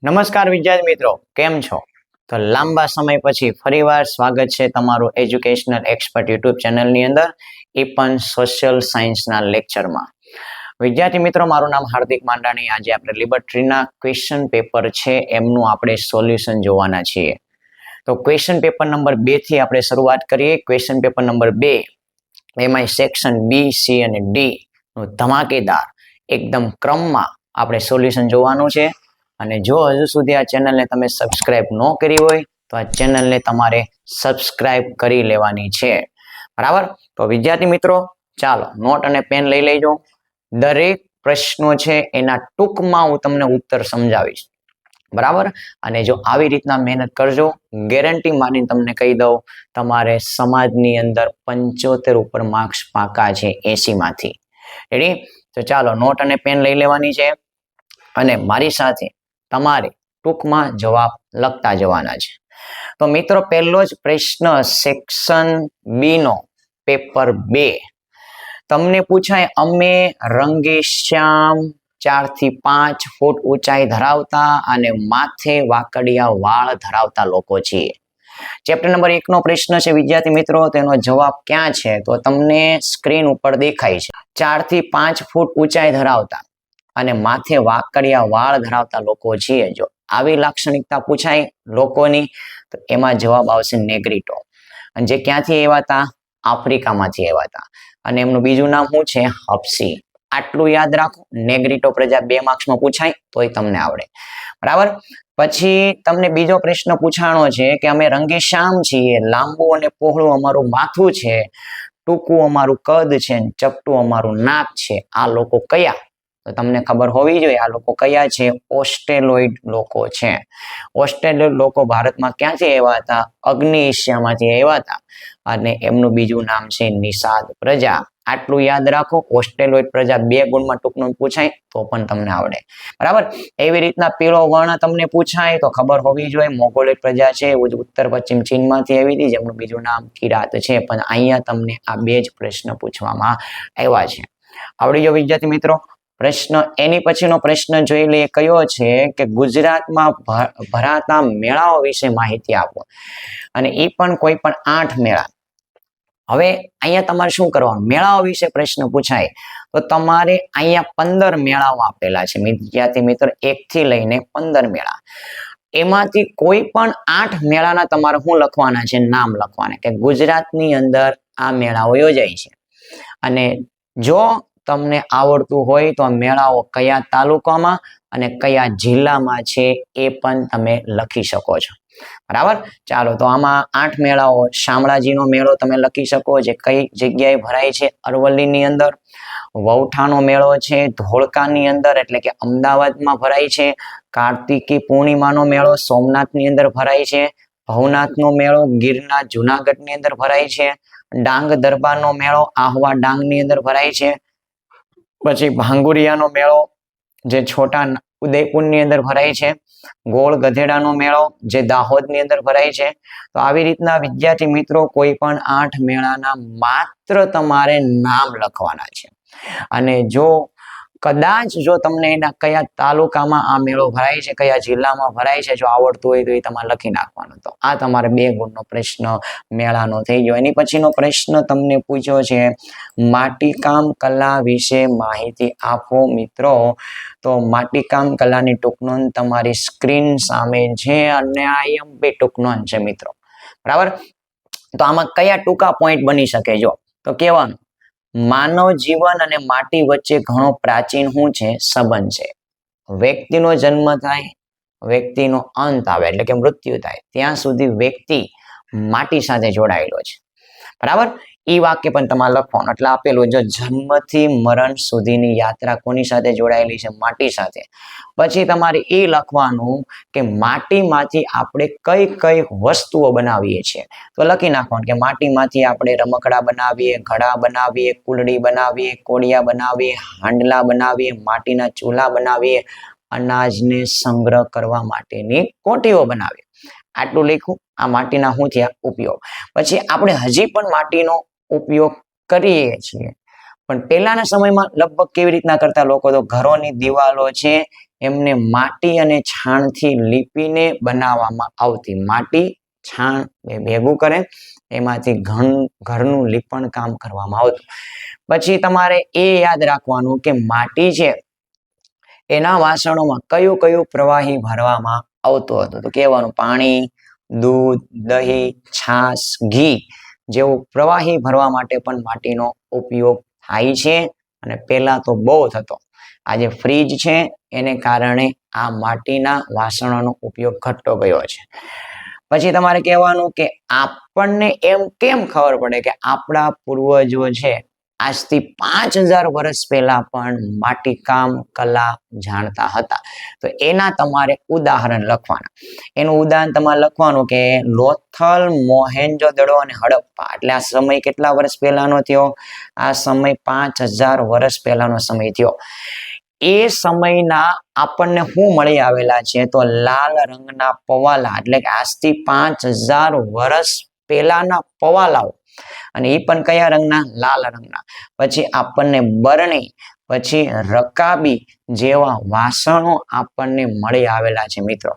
નમસ્કાર વિદ્યાર્થી મિત્રો, કેમ છો? તો લાંબા સમય પછી ફરીવાર સ્વાગત છે તમારું એજ્યુકેશનલ એક્સપર્ટ યુટ્યુબ ચેનલની અંદર, એ પણ સોશિયલ સાયન્સના લેક્ચરમાં. વિદ્યાર્થી મિત્રો, મારું નામ હાર્દિક માંડાણી. આજે આપણે લિબર્ટરીના ક્વેશ્ચન પેપર છે એમનું આપણે સોલ્યુશન જોવાના છીએ. તો ક્વેશ્ચન પેપર નંબર 2 થી આપણે શરૂઆત કરીએ. ક્વેશ્ચન પેપર નંબર 2 એમાં સેક્શન બી, સી અને ડી નું ધમાકેદાર એકદમ ક્રમમાં આપણે સોલ્યુશન જોવાનું છે. અને જો હજુ સુધી આ ચેનલને તમે સબસ્ક્રાઇબ ન કરી હોય તો આ ચેનલને તમારે સબસ્ક્રાઇબ કરી લેવાની છે, બરાબર? તો વિદ્યાર્થી મિત્રો, ચાલો નોટ અને પેન લઈ લેજો. દરેક પ્રશ્નો છે એના ટૂંકમાં હું તમને ઉત્તર સમજાવીશ, બરાબર? અને જો આવી રીતના મહેનત કરજો, ગેરંટી માની તમને કહી દઉં, તમારે સમાજની અંદર 75 ઉપર માર્ક્સ પાકા છે 80 માંથી. રેડી? તો ચાલો નોટ અને પેન લઈ લેવાની છે અને મારી સાથે તમારે ટૂંકમાં જવાબ લખતા જવાના છે. તો મિત્રો, પહેલો જ પ્રશ્ન સેક્શન બી નો પેપર 2 તમને પૂછાય, અમે રંગેશ્યામ 4 થી 5 ફૂટ ઊંચાઈ ધરાવતા અને માથે વાકડિયા વાળ ધરાવતા લોકો છીએ. ચેપ્ટર નંબર 1 નો પ્રશ્ન છે વિદ્યાર્થી મિત્રો. તેનો જવાબ ક્યાં છે તો તમને સ્ક્રીન ઉપર દેખાય છે. 4 થી 5 ફૂટ ઊંચાઈ ધરાવતા અને માથે વાકડિયા વાળ ધરાવતા લોકો છીએ. જો આવી લાક્ષણિકતા પૂછાય લોકોની તો એમાં જવાબ આવશે નેગ્રીટો. અને જે ક્યાંથી આવ્યા હતા? આફ્રિકામાંથી આવ્યા હતા. અને એમનું બીજું નામ શું છે? હપ્સી. આટલું યાદ રાખો. નેગ્રીટો પ્રજા 2 માર્ક્સમાં પૂછાય તોય તમને આવડે, બરાબર? પછી તમને બીજો પ્રશ્ન પૂછાણો છે કે અમે રંગેશ્યામ છીએ, લાંબુ અને પહોળું અમારું માથું છે, ટૂંકું અમારું કદ છે, ચપટું અમારું નાક છે. આ લોકો કયા? તો તમને ખબર હોવી જોઈએ આ લોકો કયા છે. ઓસ્ટ્રેલોઇડ લોકો છે. ઓસ્ટ્રેલોઇડ લોકો ભારતમાં ક્યાંથી આવ્યા હતા? અગ્નિ એશિયામાંથી આવ્યા હતા. અને એમનું બીજું નામ છે નિષાદ પ્રજા. આટલું યાદ રાખો. ઓસ્ટ્રેલોઇડ પ્રજા 2 ગુણમાં ટૂંકનું પૂછાય તો પણ તમને આવડે, બરાબર? એવી રીતના પીળો વર્ણ તમને પૂછાય તો ખબર હોવી જોઈએ મોગોલિડ પ્રજા છે, ઉત્તર પશ્ચિમ ચીનમાંથી આવી હતી, જેમનું બીજું નામ કિરાત છે. પણ અહીંયા તમને આ 2 જ પ્રશ્ન પૂછવામાં આવ્યા છે. આવડી ગયો વિદ્યાર્થી મિત્રો? પ્રશ્ન એની પછીનો પ્રશ્ન જોઈ લઈએ. કયો છે કે ગુજરાતમાં ભરાતા મેળાઓ વિશે માહિતી આપો. અને એ પણ કોઈ પણ 8 મેળા. હવે અહીંયા તમારે શું કરવાનું? મેળાઓ વિશે પ્રશ્ન પૂછાય તો તમારે અહીંયા 15 મેળાઓ આપેલા છે વિદ્યાર્થી મિત્રો, 1 થી લઈને 15 મેળા. એમાંથી કોઈ પણ 8 મેળાના તમારે શું લખવાના છે? નામ લખવાના કે ગુજરાતની અંદર આ મેળાઓ યોજાય છે. અને જો તમને આવડતું હોય તો આ મેળાઓ કયા તાલુકામાં અને કયા જિલ્લામાં છે એ પણ તમે લખી શકો છો, બરાબર? ચાલો, તો આમાં 8 મેળાઓ. શામળાજીનો મેળો તમે લખી શકો, જે કઈ જગ્યાએ ભરાય છે? અરવલ્લીની અંદર. વૌઠાનો મેળો છે ધોળકાની અંદર, એટલે કે અમદાવાદમાં ભરાય છે. કાર્તિકી પૂર્ણિમાનો મેળો સોમનાથની અંદર ભરાય છે. ભવનાથનો મેળો ગીરના જુનાગઢની અંદર ભરાય છે. ડાંગ દરબારનો મેળો આહવા ડાંગની અંદર ભરાય છે. પછી ભાંગુરિયાનો મેળો જે છોટા ઉદયપુરની અંદર ભરાય છે. ગોળ ગધેડાનો મેળો જે દાહોદની અંદર ભરાય છે. તો આવી રીતના વિદ્યાર્થી મિત્રો કોઈ પણ 8 મેળાના માત્ર તમારે નામ લખવાના છે. અને જો કદાચ જો તમને એના કયા તાલુકામાં આ મેળો ભરાય છે, કયા જિલ્લામાં ભરાય છે, જો આવડતું હોય તો એ તમારે લખી નાખવાનું. તો આ તમારે 2 ગુણનો પ્રશ્ન મેળાનો થઈ ગયો. એની પછીનો પ્રશ્ન તમને પૂછ્યો છે, માટીકામ કલા વિશે માહિતી આપો મિત્રો. તો માટીકામ કલાની ટૂંક નોંધ તમારી સ્ક્રીન સામે છે અને IMP ટૂંક નોંધ છે મિત્રો, બરાબર? તો આમાં કયા ટૂંકા પોઈન્ટ બની શકે? જો તો કહેવાનું, માનવ જીવન અને માટી વચ્ચે ઘણો પ્રાચીન શું છે? સંબંધ છે. વ્યક્તિનો જન્મ થાય, વ્યક્તિનો અંત આવે એટલે કે મૃત્યુ થાય, ત્યાં સુધી વ્યક્તિ માટી સાથે જોડાયેલો છે, બરાબર? એ વાક્ય પણ તમારે લખવાનું. એટલે આપેલું, જો જન્મથી મરણ સુધીની યાત્રા કોની સાથે જોડાયેલી છે? માટી સાથે. પછી તમારે એ લખવાનું કે માટીમાંથી આપણે કઈ કઈ વસ્તુઓ બનાવીએ છીએ. તો લખી નાખવાનું કે માટીમાંથી આપણે રમકડા બનાવીએ, ઘડા બનાવીએ, કુલડી બનાવીએ, કોડિયા બનાવીએ, હાંડલા બનાવીએ, માટીના ચૂલા બનાવીએ, અનાજને સંગ્રહ કરવા માટેની કોઠીઓ બનાવીએ. આટલું લખ્યું. આ માટીના શું થયા? ઉપયોગ. પછી આપણે હજી પણ માટીનો ઉપયોગ કરીએ છીએ, પણ પહેલાના સમયમાં લગભગ કેવી રીતના કરતા લોકો? તો ઘરોની દિવાલો છે એમને માટી અને છાણથી લીપીને બનાવવામાં આવતી. માટી છાણ ભેગું કરે એમાંથી ઘરનું લીપણ કામ કરવામાં આવતું. પછી તમારે એ યાદ રાખવાનું કે માટી છે એના વાસણોમાં કયું કયું પ્રવાહી ભરવામાં આવતું હતું. તો કહેવાનું પાણી, દૂધ, દહીં, છાશ, ઘી જેવું પ્રવાહી ભરવા માટે પણ માટીનો ઉપયોગ થાય છે. અને પહેલા તો બહુ થતો. આજે ફ્રીજ છે એને કારણે આ માટીના વાસણોનો ઉપયોગ ઘટતો ગયો છે. પછી તમારે કહેવાનું કે આપણને એમ કેમ ખબર પડે કે આપણા પૂર્વજો છે આજથી 5000 વર્ષ પહેલા પણ માટીકામ કલા જાણતા હતા. તો એના તમારે ઉદાહરણ લખવાના. એનું ઉદાહરણ તમારે લખવાનું કે લોથલ, મોહેન્જો-દડો અને હડપ્પા. એટલે આ સમય કેટલા વર્ષ પહેલાનો થયો? આ સમય 5000 વર્ષ પહેલાનો સમય થયો. એ સમયના આપણને શું મળી આવેલા છે? તો લાલ રંગના પવાલા, એટલે કે આજથી 5000 વર્ષ પહેલાના પવાલાઓ. અને એ પણ કયા રંગના? લાલ રંગના. પછી આપણને બરણી, પછી રકાબી જેવા વાસણો આપણને મળી આવેલા છે મિત્રો.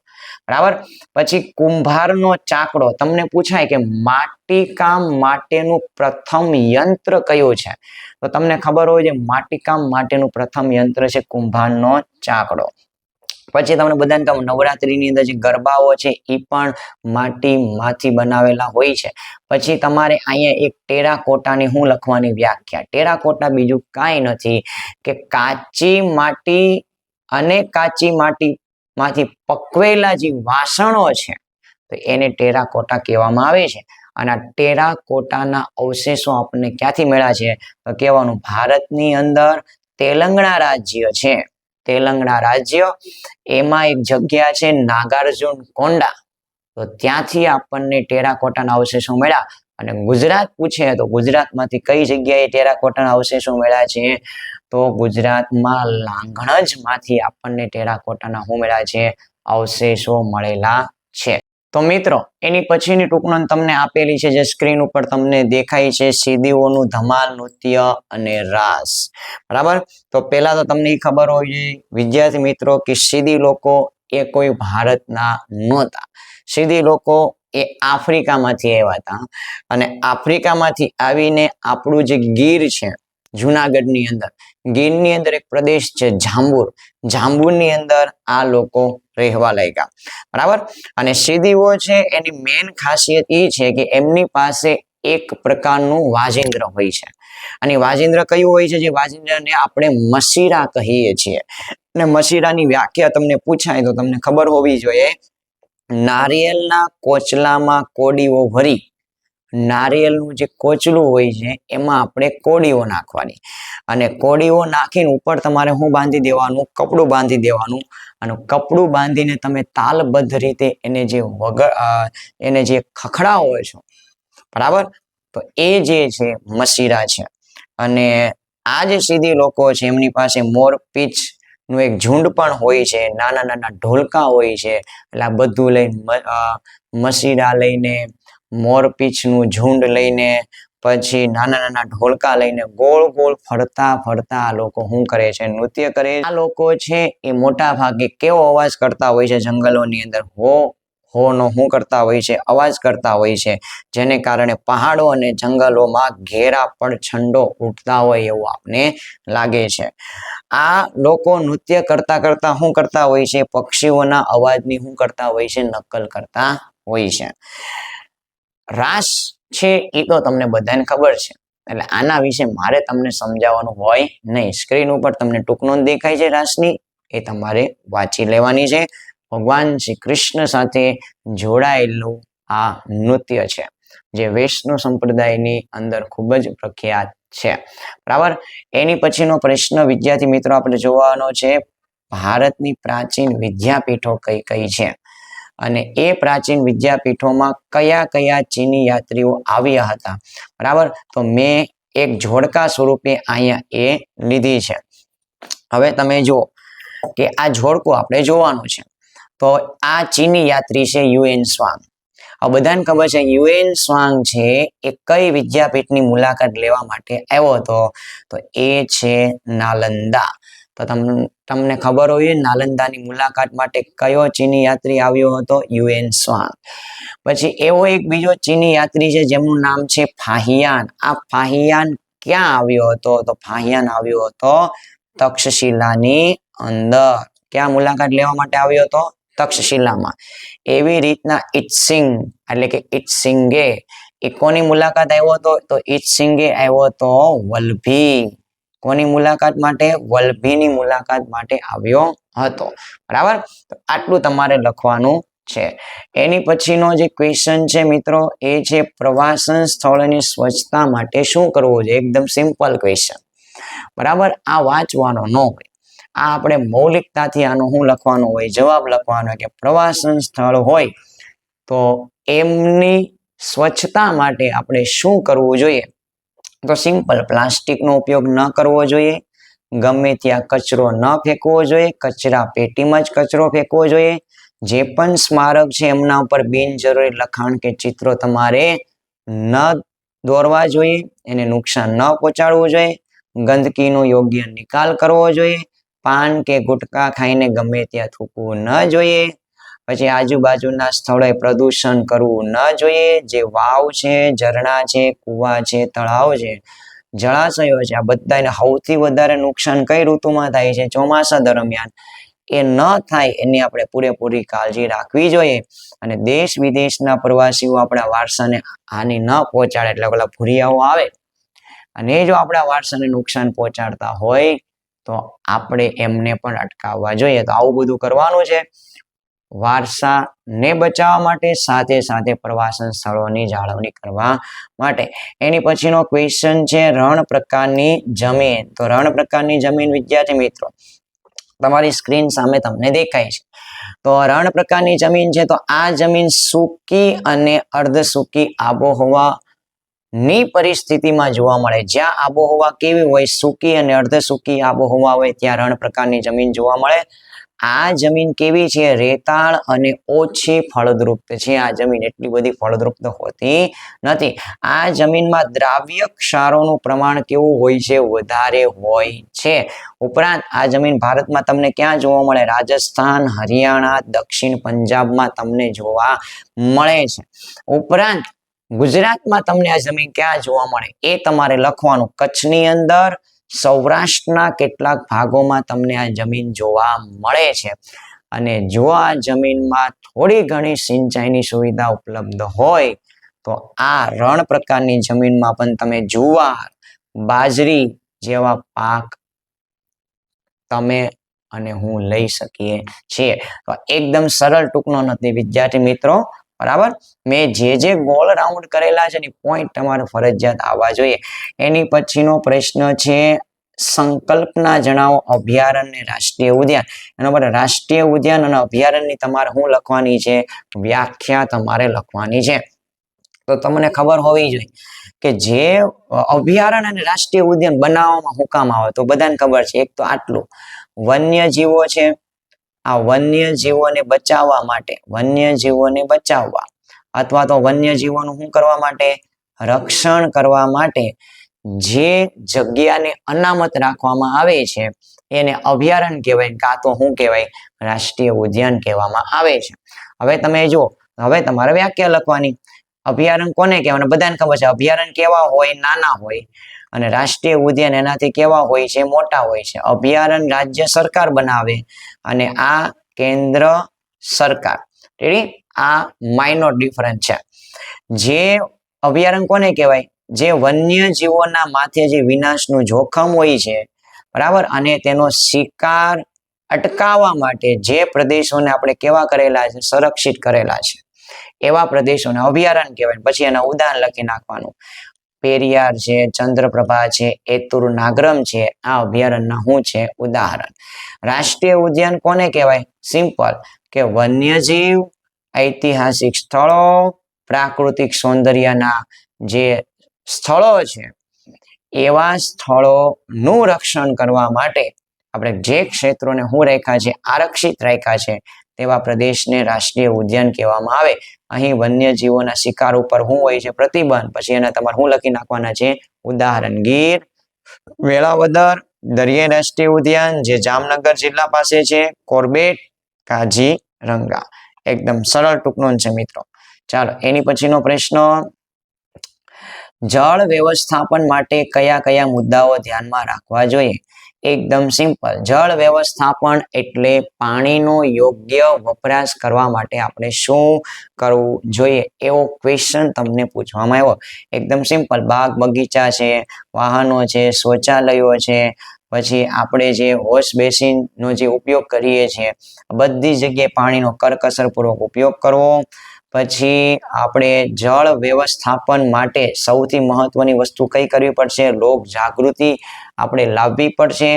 બરાબર. પછી કુંભારનો ચાકડો. તમને પૂછાય કે માટીકામ માટેનું પ્રથમ યંત્ર કયું છે? તો તમને ખબર હોય છે માટીકામ માટેનું પ્રથમ યંત્ર છે કુંભારનો ચાકડો. પછી તમને બધાને કહું, નવરાત્રીની અંદર જે ગરબાઓ છે એ પણ માટીમાંથી બનાવેલા હોય છે. પછી તમારે અહીંયા એક ટેરાકોટાની હું લખવાની વ્યાખ્યા. ટેરાકોટા બીજું કાંઈ નથી કે કાચી માટી અને કાચી માટીમાંથી પકવેલા જે વાસણો છે તો એને ટેરાકોટા કહેવામાં આવે છે. અને આ ટેરાકોટાના અવશેષો આપણને ક્યાંથી મળ્યા છે? તો કહેવાનું ભારતની અંદર તેલંગાણા રાજ્ય છે. તેલંગાણા રાજ્ય, એમાં એક જગ્યા છે નાગાર્જુન કોંડા. તો ત્યાંથી આપણને ટેરાકોટાના અવશેષો મળ્યા. અને ગુજરાત પૂછે તો ગુજરાતમાંથી કઈ જગ્યાએ ટેરાકોટાના અવશેષો મળ્યા છે? તો ગુજરાતમાં લાંઘણજમાંથી આપણને ટેરાકોટાના શું મળ્યા છે? અવશેષો મળેલા છે. તો મિત્રો એની પછીની ટૂંકનોંધ તમને આપેલી છે જે સ્ક્રીન ઉપર તમને દેખાય છે, સીદીઓનું ધમાલ નૃત્ય અને રાસ. બરાબર. તો પહેલા તો તમને એ ખબર હોય વિદ્યાર્થી મિત્રો કે સીદી લોકો એ કોઈ ભારતના નહોતા. સીદી લોકો એ આફ્રિકામાંથી આવ્યા હતા. અને આફ્રિકામાંથી આવીને આપણું જે ગીર છે જુનાગઢની અંદર, ગીરની અંદર એક પ્રદેશ છે જાંબુર. જાંબુરની અંદર આ લોકો રહેવા લાગ્યા. બરાબર. અને સીદીઓ છે એની મેન ખાસિયત એ છે કે એમની પાસે એક પ્રકારનું વાજિંદ્ર હોય છે. અને વાજિંદ્ર કયું હોય છે? જે વાજિંદ્રને આપણે મસીરા કહીએ છીએ. અને મસીરાની વ્યાખ્યા તમને પૂછાય તો તમને ખબર હોવી જોઈએ. નારિયેળના કોચલામાં કોડીઓ ભરી, નારિયેળનું જે કોચલું હોય છે એમાં આપણે કોડીઓ નાખવાની. અને કોડીઓ નાખીને ઉપર તમારે શું બાંધી દેવાનું? કપડું બાંધી દેવાનું. અને કપડું બાંધીને તમે તાલબદ્ધ રીતે એને જે ખખડાવો છો, બરાબર, તો એ જે છે મસીરા છે. અને આ જે સીધી લોકો છે એમની પાસે મોરપીંછ નું એક ઝુંડ પણ હોય છે, નાના નાના ઢોલકા હોય છે. એટલે આ બધું લઈને મસીરા લઈને, મોરપીંછનું ઝુંડ લઈને, પછી નાના નાના ઢોલકા લઈને ગોળ ગોળ ફરતા ફરતા આ લોકો શું કરે છે? નૃત્ય કરે. આ લોકો છે એ મોટા ભાગે કેવો અવાજ કરતા હોય છે? જંગલોની અંદર હો નો શું કરતા હોય છે? અવાજ કરતા હોય છે. જેને કારણે પહાડો અને જંગલોમાં ઘેરા પડછંડો ઉઠતા હોય એવું આપને લાગે છે. આ લોકો નૃત્ય કરતા કરતા શું કરતા હોય છે? પક્ષીઓના અવાજની શું કરતા હોય છે? નકલ કરતા હોય છે. રાસ છે એ તો તમને બધાને ખબર છે, એટલે આના વિશે મારે તમને સમજાવવાનું હોય નહીં. સ્ક્રીન ઉપર તમને ટૂંકનોંધ દેખાય છે રાસની, એ તમારે વાંચી લેવાની છે. ભગવાન શ્રી કૃષ્ણ સાથે જોડાયેલું આ નૃત્ય છે જે વૈષ્ણવ સંપ્રદાયની અંદર ખૂબ જ પ્રખ્યાત છે. બરાબર. એની પછીનો પ્રશ્ન વિદ્યાર્થી મિત્રો આપણે જોવાનો છે, ભારતની પ્રાચીન વિદ્યાપીઠો કઈ કઈ છે? અને એ પ્રાચીન વિદ્યાપીઠોમાં કયા કયા ચીની યાત્રીઓ આવ્યા હતા? બરાબર. તો મેં એક જોડકા સ્વરૂપે અહીંયા એ લીધી છે. હવે તમે જુઓ કે આ જોડકું આપણે જોવાનું છે. તો આ ચીની યાત્રી છે યુએન સ્વાંગ. આ બધાને ખબર છે યુએન સ્વાંગ છે એ કઈ વિદ્યાપીઠની મુલાકાત લેવા માટે આવ્યો હતો? તો એ છે નાલંદા. તો તમને ખબર હોય નાલંદાની મુલાકાત માટે કયો ચીની યાત્રી આવ્યો હતો? યુએન સ્વાંગ. પછી એવો એક બીજો ચીની યાત્રી છે જેમનું નામ છે ફાહિયાન. આ ફાહિયાન ક્યાં આવ્યો હતો? તો ફાહિયાન આવ્યો હતો તક્ષશિલાની અંદર. ક્યાં મુલાકાત લેવા માટે આવ્યો હતો? તક્ષશિલામાં. એવી રીતના ઇત્સિંગ એટલે કે ઇત્સિંગે એ કોની મુલાકાત આવ્યો હતો? તો ઇત્સિંગે આવ્યો હતો વલ્લભી. કોની મુલાકાત માટે? વલ્લભીની મુલાકાત માટે આવ્યો હતો. બરાબર, તો આટલું તમારે લખવાનું છે. એની પછીનો જે ક્વેશ્ચન છે મિત્રો એ છે પ્રવાસન સ્થળની સ્વચ્છતા માટે શું કરવું જોઈએ? એકદમ સિમ્પલ ક્વેશ્ચન. બરાબર, આ વાંચવાનો ન હોય. આ આપણે મૌલિકતાથી આનું શું લખવાનું હોય? જવાબ લખવાનો કે પ્રવાસન સ્થળ હોય તો એમની સ્વચ્છતા માટે આપણે શું કરવું જોઈએ? તો સિમ્પલ, પ્લાસ્ટિકનો ઉપયોગ ન કરવો જોઈએ, ગમે ત્યાં કચરો ન ફેંકવો જોઈએ, કચરા પેટીમાં જ કચરો ફેંકવો જોઈએ. જે પણ સ્મારક છે એમના ઉપર બિનજરૂરી લખાણ કે ચિત્રો તમારે ન દોરવા જોઈએ, એને નુકસાન ન પહોંચાડવું જોઈએ, ગંદકીનો યોગ્ય નિકાલ કરવો જોઈએ, પાન કે ગુટકા ખાઈને ગમે ત્યાં થૂકવું ન જોઈએ, પછી આજુબાજુના સ્થળોએ પ્રદૂષણ કરવું ન જોઈએ. જે વાવ છે, ઝરણા છે, કુવા છે, તળાવ છે, જળાશયો છે, આ બધાને સૌથી વધારે નુકસાન કઈ ઋતુમાં થાય છે? ચોમાસા દરમિયાન. એ ન થાય એની આપણે પૂરેપૂરી કાળજી રાખવી જોઈએ. અને દેશ વિદેશના પ્રવાસીઓ આપણા વારસાને હાનિ ન પહોંચાડે, એટલે પેલા ભૂરિયાઓ આવે અને જો આપણા વારસાને નુકસાન પહોંચાડતા હોય તો આપણે એમને પણ અટકાવવા જોઈએ. તો આવું બધું કરવાનું છે વારસાને બચાવવા માટે, સાથે સાથે પ્રવાસન સ્થળોની જાળવણી કરવા માટે. એની પછીનો ક્વેશ્ચન છે રણ પ્રકારની જમીન. તો રણ પ્રકારની જમીન વિદ્યાર્થી મિત્રો તમારી સ્ક્રીન સામે તમને દેખાય છે. તો રણ પ્રકારની જમીન છે તો આ જમીન સૂકી અને અર્ધ સૂકી આબોહવા ની પરિસ્થિતિમાં જોવા મળે. જ્યાં આબોહવા કેવી હોય? સૂકી અને અર્ધ સૂકી આબોહવા હોય ત્યાં રણ પ્રકારની જમીન જોવા મળે. આ જમીન કેવી છે? રેતાળ અને ઓછી ફળદ્રુપ છે. આ જમીન એટલી બધી ફળદ્રુપ હોતી નથી. આ જમીનમાં દ્રાવ્ય ક્ષારોનું પ્રમાણ કેવું હોય છે? વધારે હોય છે. ઉપરાંત આ જમીન ભારતમાં તમને ક્યાં જોવા મળે? રાજસ્થાન, હરિયાણા, દક્ષિણ પંજાબમાં તમને જોવા મળે છે. ઉપરાંત ગુજરાતમાં તમને આ જમીન ક્યાં જોવા મળે એ તમારે લખવાનું. કચ્છની અંદર, સૌરાષ્ટ્રના કેટલાક ભાગોમાં તમને આ જમીન જોવા મળે છે. અને જો આ જમીનમાં થોડી ઘણી સિંચાઈની સુવિધા ઉપલબ્ધ હોય તો આ રણ પ્રકારની જમીનમાં પણ તમે જુવાર, બાજરી જેવા પાક તમે અને હું લઈ શકીએ છીએ. તો એકદમ સરળ ટૂંકનો નથી વિદ્યાર્થી મિત્રો. બરાબર, મેં જે ગોળ રાઉન્ડ કરેલા છે ને પોઈન્ટ તમારે ફરજિયાત આવવા જોઈએ. એની પછીનો પ્રશ્ન છે સંકલ્પના જણાવો અભયારણ્ય રાષ્ટ્રીય ઉદ્યાન. એના માટે રાષ્ટ્રીય ઉદ્યાન અને અભયારણ્યની તમારે શું લખવાની છે? વ્યાખ્યા તમારે લખવાની છે. તો તમને ખબર હોવી જોઈએ કે જે અભયારણ્ય અને રાષ્ટ્રીય ઉદ્યાન બનાવવામાં શું કામ આવે? તો બધાને ખબર છે. એક તો આટલું વન્યજીવો છે, આ વન્યજીવોને બચાવવા માટે, વન્યજીવોને બચાવવા અથવા તો વન્યજીવોનું શું કરવા માટે? રક્ષણ કરવા માટે જે જગ્યાને અનામત રાખવામાં આવે છે એને અભયારણ્ય કહેવાય, કાં તો શું કહેવાય? રાષ્ટ્રીય ઉદ્યાન કહેવામાં આવે છે. હવે તમે જુઓ, હવે તમારે વ્યાખ્યા લખવાની. અભયારણ્ય કોને કહેવાય? બધાને ખબર છે. અભયારણ્ય કેવા હોય? નાના હોય. અને રાષ્ટ્રીય ઉદ્યાન એનાથી કેવા હોય છે? મોટા હોય છે. અભયારણ્ય રાજ્ય સરકાર બનાવે અને આ કેન્દ્ર સરકાર. આ માઇનોર ડિફરન્સ છે. જે અભયારણ્ય કોને કહેવાય? જે વન્યજીવોના માથે જે વિનાશનું જોખમ હોય છે, બરાબર, અને તેનો શિકાર અટકાવવા માટે જે પ્રદેશોને આપણે કેવા કરેલા છે? સંરક્ષિત કરેલા છે. એવા પ્રદેશોને અભયારણ્ય કહેવાય. પછી એના ઉદાહરણ લખી નાખવાનું. પેરિયાર છે, ચંદ્રપ્રભા છે, એતુર નાગરમ છે, આ અભયારણ્યના શું છે? ઉદાહરણ. રાષ્ટ્રીય ઉદ્યાન કોને કહેવાય? સિમ્પલ, કે વન્યજીવ, ઐતિહાસિક સ્થળો, પ્રાકૃતિક સૌંદર્યના જે સ્થળો છે એવા સ્થળોનું રક્ષણ કરવા માટે આપણે જે ક્ષેત્રોને શું રાખ્યા છે? આરક્ષિત રાખ્યા છે. તેવા પ્રદેશને રાષ્ટ્રીય ઉદ્યાન કહેવામાં આવે. અહીં વન્યજીવોના શિકાર ઉપર શું હોય છે? પ્રતિબંધ. પછી એને તમારે શું લખી નાખવાના છે? ઉદાહરણ. ગીર, વેળાવદર, દરિયાઈ રાષ્ટ્રીય ઉદ્યાન જે જામનગર જિલ્લા પાસે છે, કોર્બેટ, કાઝીરંગા. એકદમ સરળ ટૂંકનો છે મિત્રો. ચાલો એની પછીનો પ્રશ્ન, જળ વ્યવસ્થાપન માટે કયા કયા મુદ્દાઓ ધ્યાનમાં રાખવા જોઈએ? એકદમ સિમ્પલ. જળ વ્યવસ્થાપન એટલે પાણીનો યોગ્ય વપરાશ કરવા માટે આપણે શું કરવું જોઈએ એવો ક્વેશ્ચન તમને પૂછવામાં આવ્યો. એકદમ સિમ્પલ. બાગ બગીચા છે, વાહનો છે, શૌચાલયો છે, પછી આપણે જે વોશ બેસિનનો જે ઉપયોગ કરીએ છીએ, બધી જગ્યાએ પાણીનો કરકસરપૂર્વક ઉપયોગ કરવો. પછી આપણે જળ વ્યવસ્થાપન માટે સૌથી મહત્વની વસ્તુ કઈ કરવી પડશે? લોક જાગૃતિ આપણે લાવવી પડશે.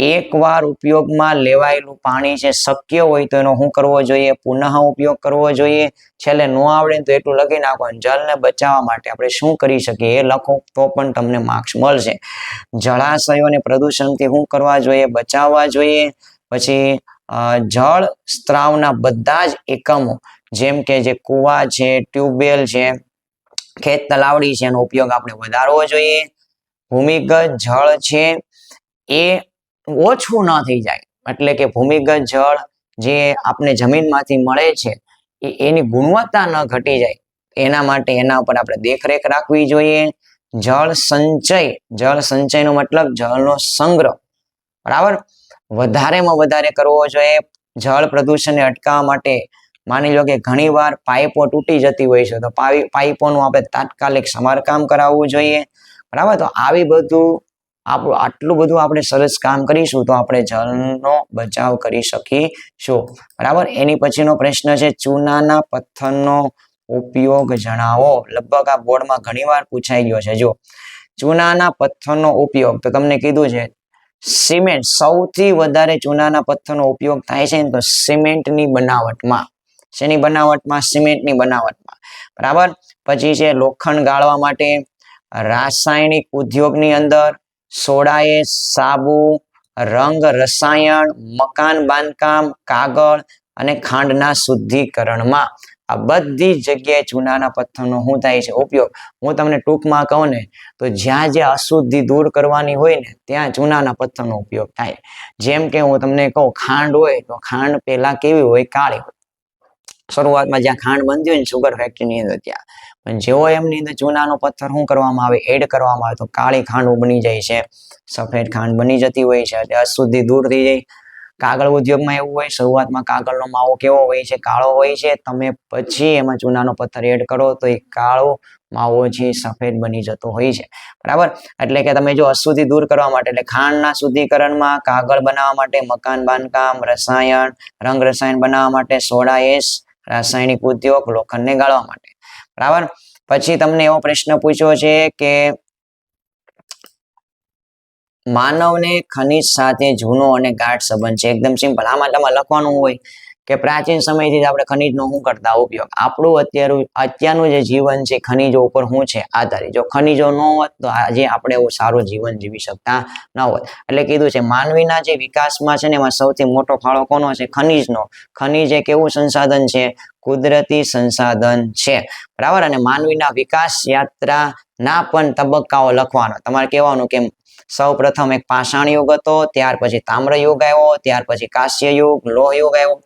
એકવાર ઉપયોગમાં લેવાયેલું પાણી છે, શક્ય હોય તો એનો શું કરવો જોઈએ? પુનઃ ઉપયોગ કરવો જોઈએ. છેલ્લે ન આવડે તો એટલું લખી નાખવાનું, જળને બચાવવા માટે આપણે શું કરી શકીએ એ લખો તો પણ તમને માર્ક્સ મળશે. જળાશયોને પ્રદૂષણથી શું કરવા જોઈએ? બચાવવા જોઈએ. પછી જળ સ્ત્રાવના બધા જ એકમો જેમ કે જે કુવા છે, ટ્યુબવેલ છે, ખેત તલાવડી છે, એનો ઉપયોગ આપણે વધારવો જોઈએ. ભૂમિગત જળ છે એ ઓછું ન થઈ જાય, એટલે કે ભૂમિગત જળ જે આપણે જમીનમાંથી મળે છે એની ગુણવત્તા ન ઘટી જાય, એના માટે એના ઉપર આપણે દેખરેખ રાખવી જોઈએ. જળ સંચયનો મતલબ જળનો સંગ્રહ, બરાબર, વધારેમાં વધારે કરવો જોઈએ. જળ પ્રદૂષણને અટકાવવા માટે માની લો કે ઘણીવાર પાઇપો તૂટી જતી હોય છે, તો પાઇપોનું આપણે તાત્કાલિક સમારકામ કરાવવું જોઈએ, બરાબર. તો આવી બધું આટલું બધું આપણે સરસ કામ કરીશું તો આપણે જળનો બચાવ કરી શકીશું, બરાબર. એની પછીનો પ્રશ્ન છે, ચૂનાના પથ્થરનો ઉપયોગ જણાવો. લગભગ આ બોર્ડમાં ઘણીવાર પૂછાઈ ગયો છે. જો ચૂનાના પથ્થરનો ઉપયોગ, તો તમને કીધું છે સિમેન્ટ, સૌથી વધારે ચૂનાના પથ્થરનો ઉપયોગ થાય છે તો સિમેન્ટની બનાવટમાં. શેની બનાવટમાં? સિમેન્ટની બનાવટમાં, બરાબર. પછી છે લોખંડ ગાળવા માટે, રાસાયણિક ઉદ્યોગની અંદર, સોડાએ, સાબુ, રંગ રસાયણ, મકાન બાંધકામ, કાગળ અને ખાંડના શુદ્ધિકરણમાં. આ બધી જગ્યાએ ચૂનાના પથ્થરનો શું થાય છે? ઉપયોગ. હું તમને ટૂંકમાં કહું ને તો જ્યાં જ્યાં અશુદ્ધિ દૂર કરવાની હોય ને ત્યાં ચૂનાના પથ્થરનો ઉપયોગ થાય. જેમ કે હું તમને કહું, ખાંડ હોય તો ખાંડ પેલા કેવી હોય? કાળી હોય. શરૂઆતમાં જ્યાં ખાંડ બનતી હોય ને સુગર ફેક્ટરીની અંદર ત્યાં, પણ જેવો એમની અંદર ચૂનાનો પથ્થર શું કરવામાં આવે? એડ કરવામાં આવે તો કાળી ખાંડ બની જાય છે, સફેદ ખાંડ બની જતી હોય છે, એટલે અશુદ્ધિ દૂર થઈ જાય. કાગળ ઉદ્યોગમાં એવું હોય, શરૂઆતમાં કાગળનો માવો કેવો હોય છે? કાળો હોય છે. તમે પછી એમાં ચૂનાનો પથ્થર એડ કરો તો એ કાળો માવો છે સફેદ બની જતો હોય છે, બરાબર. એટલે કે તમે જો અશુદ્ધિ દૂર કરવા માટે, એટલે ખાંડના શુદ્ધિકરણમાં, કાગળ બનાવવા માટે, મકાન બાંધકામ, રસાયણ, રંગ રસાયણ બનાવવા માટે, સોડા એશ, રાસાયણિક ઉદ્યોગ, લોખંડને ગાળવા માટે, બરાબર. પછી તમને એવો પ્રશ્ન પૂછ્યો છે કે માનવને ખનિજ સાથે જૂનો અને ગાઢ સંબંધ છે. એકદમ સિમ્પલ. આમાં તમારે લખવાનું હોય કે પ્રાચીન સમયથી આપણે ખનિજનો શું કરતા ઉપયોગ. આપણું અત્યારનું જે જીવન છે ખનિજો ઉપર શું છે? આધારિત. જો ખનિજો ન હોત તો આજે આપણે એવું સારું જીવન જીવી શકતા ન હોત. એટલે કીધું છે માનવીના જે વિકાસમાં છે ને એમાં સૌથી મોટો ફાળો કોનો છે? ખનિજનો. ખનિજ એક એવું સંસાધન છે, કુદરતી સંસાધન છે, બરાબર. અને માનવીના વિકાસ યાત્રાના પણ તબક્કાઓ લખવાનો. તમારે કહેવાનું કે સૌ પ્રથમ એક પાષાણ યુગ હતો, ત્યાર પછી તામ્ર યુગ આવ્યો, ત્યાર પછી કાંસ્ય યુગ, લોહ યુગ આવ્યો,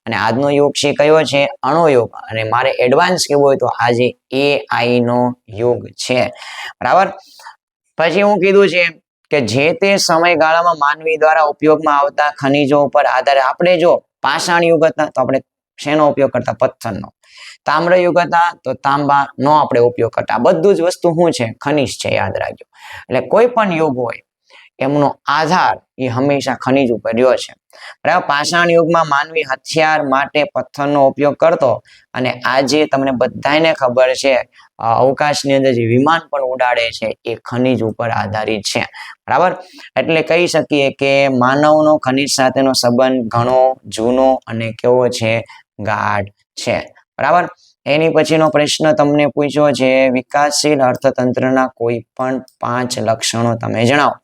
અને આજનો યુગ છે કયો છે? અણુ યુગ. અને મારે એડવાન્સ કેવું હોય તો આજે AI નો યુગ છે, બરાબર. પછી હું કીધું છે કે જે તે સમયગાળામાં માનવી દ્વારા ઉપયોગમાં આવતા ખનિજો ઉપર આધારે, આપણે જો પાષાણ યુગ હતા તો આપણે શેનો ઉપયોગ કરતા? પથ્થરનો. તામ્ર યુગ હતા તો તાંબાનો આપણે ઉપયોગ કરતા. બધું જ વસ્તુ શું છે? ખનિજ છે, યાદ રાખજો. એટલે કોઈ પણ યુગ હોય એમનો આધાર એ હંમેશા ખનિજ ઉપર રહ્યો છે, બરાબર. પાષાણ યુગમાં માનવી હથિયાર માટે પથ્થરનો ઉપયોગ કરતો, અને આજે તમને બધાને ખબર છે અવકાશની અંદર જે વિમાન પણ ઉડાડે છે એ ખનિજ ઉપર આધારિત છે, બરાબર. એટલે કહી શકીએ કે માનવનો ખનિજ સાથેનો સંબંધ ઘણો જૂનો અને કેવો છે? ગાઢ છે, બરાબર. એની પછીનો પ્રશ્ન તમને પૂછ્યો છે, વિકાસશીલ અર્થતંત્રના કોઈ પણ 5 લક્ષણો તમે જણાવો.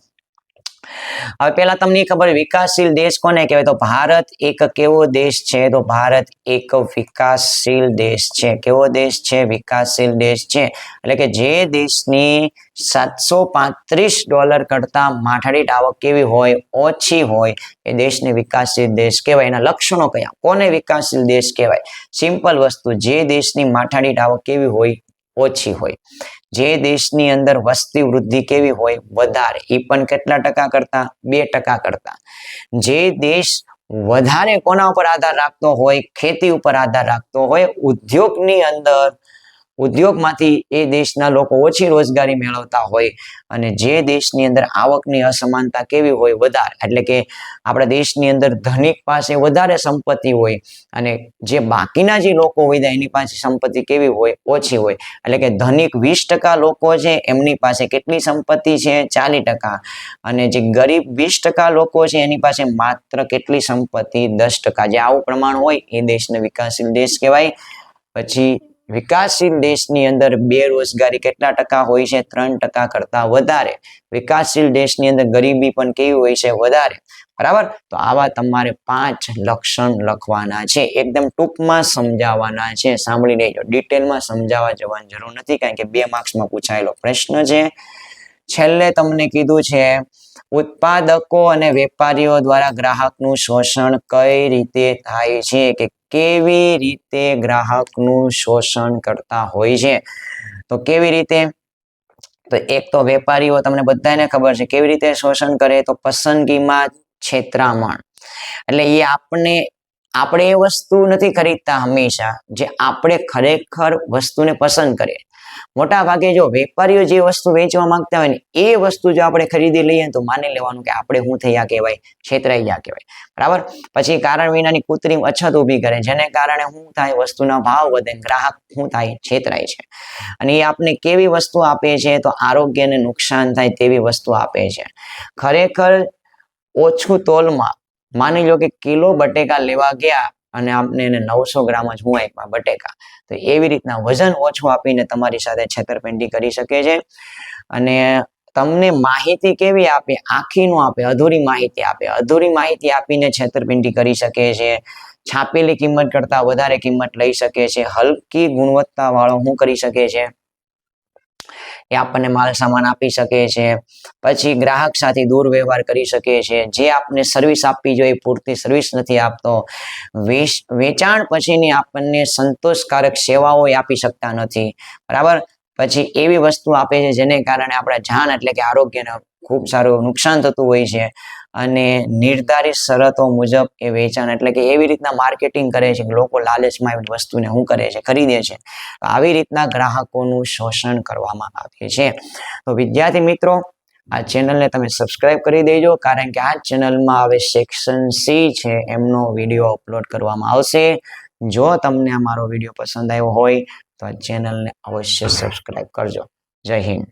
હવે પેલા તમને ખબર વિકાસશીલ દેશ કોને કહેવાય? તો ભારત એક કેવો દેશ છે? તો ભારત એક વિકાસશીલ દેશ છે. કેવો દેશ છે? વિકાસશીલ દેશ છે. એટલે કે જે દેશની $735 કરતા માથાદીઠ આવક કેવી હોય? ઓછી હોય, એ દેશને વિકાસશીલ દેશ કહેવાય. એના લક્ષણો કયા? કોને વિકાસશીલ દેશ કહેવાય? સિમ્પલ વસ્તુ, જે દેશની માથાદીઠ આવક કેવી હોય? ઓછી હોય. જે દેશની અંદર વસ્તી વૃદ્ધિ કેવી હોય? વધારે. એ પણ કેટલા ટકા કરતા? 2% કરતા. જે દેશ વધારે કોના ઉપર આધાર રાખતો હોય? ખેતી ઉપર આધાર રાખતો હોય. ઉદ્યોગની અંદર ઉદ્યોગમાંથી એ દેશના લોકો ઓછી રોજગારી મેળવતા હોય, અને જે દેશની અંદર આવકની અસમાનતા કેવી હોય? વધારે. એટલે કે આપણા દેશની અંદર ધનિક પાસે વધારે સંપત્તિ હોય, અને જે બાકીના જે લોકો હોય એની પાસે સંપત્તિ કેવી હોય? ઓછી હોય. એટલે કે ધનિક 20% લોકો છે, એમની પાસે કેટલી સંપત્તિ છે? 40%. અને જે ગરીબ 20% લોકો છે, એની પાસે માત્ર કેટલી સંપત્તિ? 10%. જે આવું પ્રમાણ હોય એ દેશને વિકાસશીલ દેશ કહેવાય. પછી વિકાસશીલ દેશની અંદર બેરોજગારી કેટલા ટકા હોય છે? 3% કરતા વધારે. વિકાસશીલ દેશની અંદર ગરીબી પણ કેવી હોય છે? વધારે. બરાબર. તો આવા તમારે 5 લક્ષણ લખવાના છે. એકદમ ટૂંકમાં સમજાવવાના છે. સાંભળી લેજો. ડિટેલમાં સમજાવવા જવાની જરૂર નથી, કારણ કે 2 માર્ક્સમાં પૂછાયેલો પ્રશ્ન છે. છેલ્લે તમને કીધું છે, ઉત્પાદકો અને વેપારીઓ દ્વારા ગ્રાહકનું શોષણ કઈ રીતે થાય છે? કે કેવી રીતે ગ્રાહકનું શોષણ કરતા હોય છે? તો કેવી રીતે? તો એક તો વેપારીઓ, તમને બધાને ખબર છે કેવી રીતે શોષણ કરે? તો પસંદગીમાં છેતરામણ. એટલે એ આપણે એ વસ્તુ નથી ખરીદતા હંમેશા જે આપણે ખરેખર વસ્તુને પસંદ કરીએ. મોટા ભાગે જો વેપારીઓ જે વસ્તુ વેચવા માંગતા હોય ને એ વસ્તુ જો આપણે ખરીદી લઈએ તો માની લેવાનું કે આપણે શું થયા કહેવાય? છેતરાઈ ગયા કહેવાય. બરાબર. પછી કારણ વિનાની કૃત્રિમ અછત ઊભી કરે, જેને કારણે શું થાય? વસ્તુના ભાવ વધે, ગ્રાહક શું થાય? છેતરાય છે. અને એ આપણે કેવી વસ્તુ આપે છે? તો આરોગ્યને નુકસાન થાય તેવી વસ્તુ આપે છે. ખરેખર ઓછું તોલમાં, માની લો કે કિલો બટેકા લેવા ગયા અને આપણે એને 900 ગ્રામ જ હું આપ્યા બટેકા, તો એવી રીતના વજન ઓછું આપીને તમારી સાથે છેતરપિંડી કરી શકે છે. અને તમને માહિતી કેવી આપે? આખી નો આપે, અધૂરી માહિતી આપે. અધૂરી માહિતી આપીને છેતરપિંડી કરી શકે છે. છાપેલી કિંમત કરતા વધારે કિંમત લઈ શકે છે. હલકી ગુણવત્તા વાળો શું કરી શકે છે? એ આપણને માલ સામાન આપી શકે છે. પછી ગ્રાહક સાથે દુર્વ્યવહાર કરી શકે છે. જે આપને સર્વિસ આપવી જોઈએ પૂરતી સર્વિસ નથી આપતો. વેચાણ પછીની આપણને સંતોષકારક સેવાઓ આપી શકતા નથી. બરાબર. પછી એવી વસ્તુ આપે છે જેને કારણે આપણા જાન એટલે કે આરોગ્યને ખૂબ સારું નુકસાન થતું હોય છે. અને નિર્ધારિત શરતો મુજબ એ વેચાણ એટલે કે એવી રીતના માર્કેટિંગ કરે છે કે લોકો લાલચમાં એ વસ્તુને શું કરે છે? ખરીદે છે. આવી રીતના ગ્રાહકોનું શોષણ કરવામાં આવે છે. તો વિદ્યાર્થી મિત્રો, આ ચેનલને તમે સબસ્ક્રાઇબ કરી દેજો, કારણ કે આ ચેનલમાં હવે સેક્શન સી છે એમનો વિડીયો અપલોડ કરવામાં આવશે. જો તમને અમારો વિડીયો પસંદ આવ્યો હોય તો આ ચેનલને અવશ્ય સબસ્ક્રાઇબ કરજો. જય હિન્દ.